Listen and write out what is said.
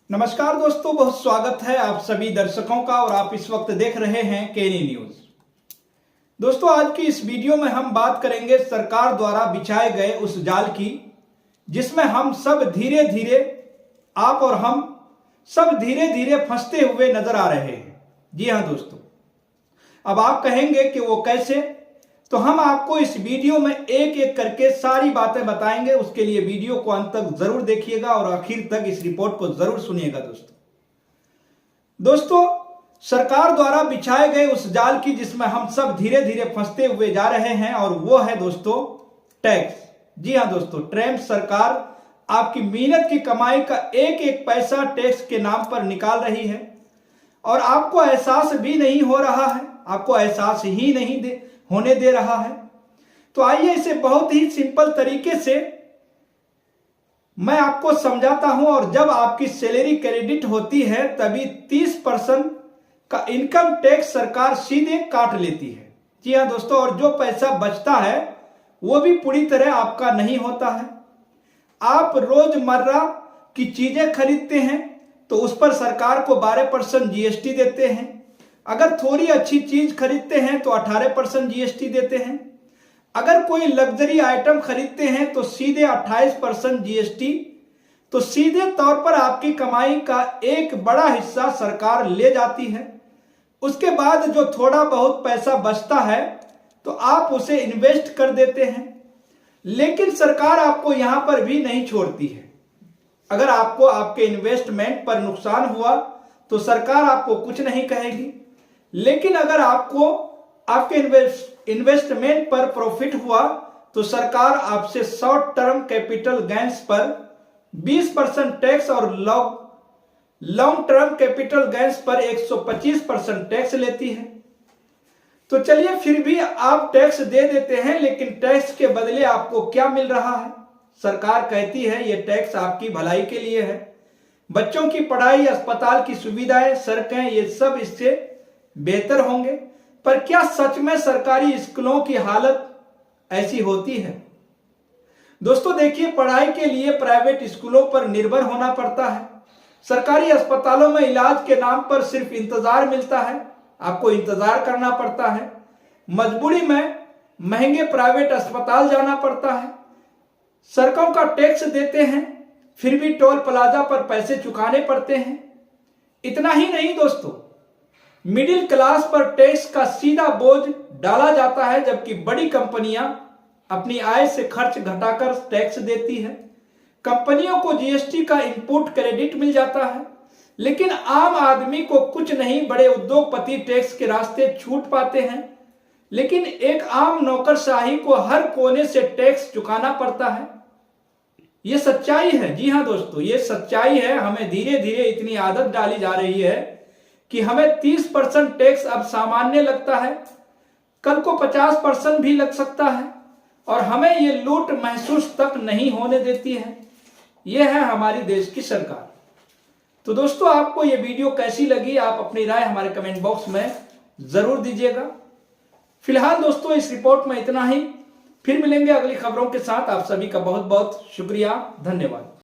नमस्कार दोस्तों, बहुत स्वागत है आप सभी दर्शकों का और आप इस वक्त देख रहे हैं केनी न्यूज। दोस्तों, आज की इस वीडियो में हम बात करेंगे सरकार द्वारा बिछाए गए उस जाल की जिसमें हम सब धीरे धीरे आप और हम सब धीरे धीरे फंसते हुए नजर आ रहे हैं। जी हां दोस्तों, अब आप कहेंगे कि वो कैसे, तो हम आपको इस वीडियो में एक एक करके सारी बातें बताएंगे। उसके लिए वीडियो को अंत तक जरूर देखिएगा और आखिर तक इस रिपोर्ट को जरूर सुनिएगा। दोस्तों, सरकार द्वारा बिछाए गए उस जाल की जिसमें हम सब धीरे धीरे फंसते हुए जा रहे हैं, और वो है दोस्तों टैक्स। जी हां दोस्तों, ट्रम्प सरकार आपकी मेहनत की कमाई का एक एक पैसा टैक्स के नाम पर निकाल रही है और आपको एहसास भी नहीं हो रहा है, आपको एहसास ही नहीं होने दे रहा है। तो आइए इसे बहुत ही सिंपल तरीके से मैं आपको समझाता हूं। और जब आपकी सैलरी क्रेडिट होती है तभी 30% का इनकम टैक्स सरकार सीधे काट लेती है। जी हां दोस्तों, और जो पैसा बचता है वो भी पूरी तरह आपका नहीं होता है। आप रोजमर्रा की चीजें खरीदते हैं तो उस पर सरकार को 12% जीएसटी देते हैं। अगर थोड़ी अच्छी चीज खरीदते हैं तो 18% जीएसटी देते हैं। अगर कोई लग्जरी आइटम खरीदते हैं तो सीधे 28% जीएसटी। तो सीधे तौर पर आपकी कमाई का एक बड़ा हिस्सा सरकार ले जाती है। उसके बाद जो थोड़ा बहुत पैसा बचता है तो आप उसे इन्वेस्ट कर देते हैं। लेकिन सरकार आपको यहां पर भी नहीं छोड़ती है। अगर आपको आपके इन्वेस्टमेंट पर नुकसान हुआ तो सरकार आपको कुछ नहीं कहेगी, लेकिन अगर आपको आपके इन्वेस्टमेंट पर प्रॉफिट हुआ तो सरकार आपसे शॉर्ट टर्म कैपिटल गेन्स पर 20% टैक्स और लॉन्ग टर्म कैपिटल गेन्स पर 125% टैक्स लेती है। तो चलिए, फिर भी आप टैक्स दे देते हैं, लेकिन टैक्स के बदले आपको क्या मिल रहा है? सरकार कहती है ये टैक्स आपकी भलाई के लिए है। बच्चों की पढ़ाई, अस्पताल की सुविधाएं, सड़कें, ये सब इससे बेहतर होंगे। पर क्या सच में सरकारी स्कूलों की हालत ऐसी होती है? दोस्तों देखिए, पढ़ाई के लिए प्राइवेट स्कूलों पर निर्भर होना पड़ता है। सरकारी अस्पतालों में इलाज के नाम पर सिर्फ इंतजार मिलता है, आपको इंतजार करना पड़ता है। मजबूरी में महंगे प्राइवेट अस्पताल जाना पड़ता है। सड़कों का टैक्स देते हैं, फिर भी टोल प्लाजा पर पैसे चुकाने पड़ते हैं। इतना ही नहीं दोस्तों, मिडिल क्लास पर टैक्स का सीधा बोझ डाला जाता है, जबकि बड़ी कंपनियां अपनी आय से खर्च घटाकर टैक्स देती है। कंपनियों को जीएसटी का इनपुट क्रेडिट मिल जाता है, लेकिन आम आदमी को कुछ नहीं। बड़े उद्योगपति टैक्स के रास्ते छूट पाते हैं, लेकिन एक आम नौकरशाही को हर कोने से टैक्स चुकाना पड़ता है। यह सच्चाई है। जी हां दोस्तों, यह सच्चाई है। हमें धीरे धीरे इतनी आदत डाली जा रही है कि हमें 30% टैक्स अब सामान्य लगता है, कल को 50% भी लग सकता है, और हमें ये लूट महसूस तक नहीं होने देती है। यह है हमारी देश की सरकार। तो दोस्तों, आपको ये वीडियो कैसी लगी? आप अपनी राय हमारे कमेंट बॉक्स में जरूर दीजिएगा। फिलहाल दोस्तों, इस रिपोर्ट में इतना ही। फिर मिलेंगे अगली खबरों के साथ। आप सभी का बहुत बहुत शुक्रिया, धन्यवाद।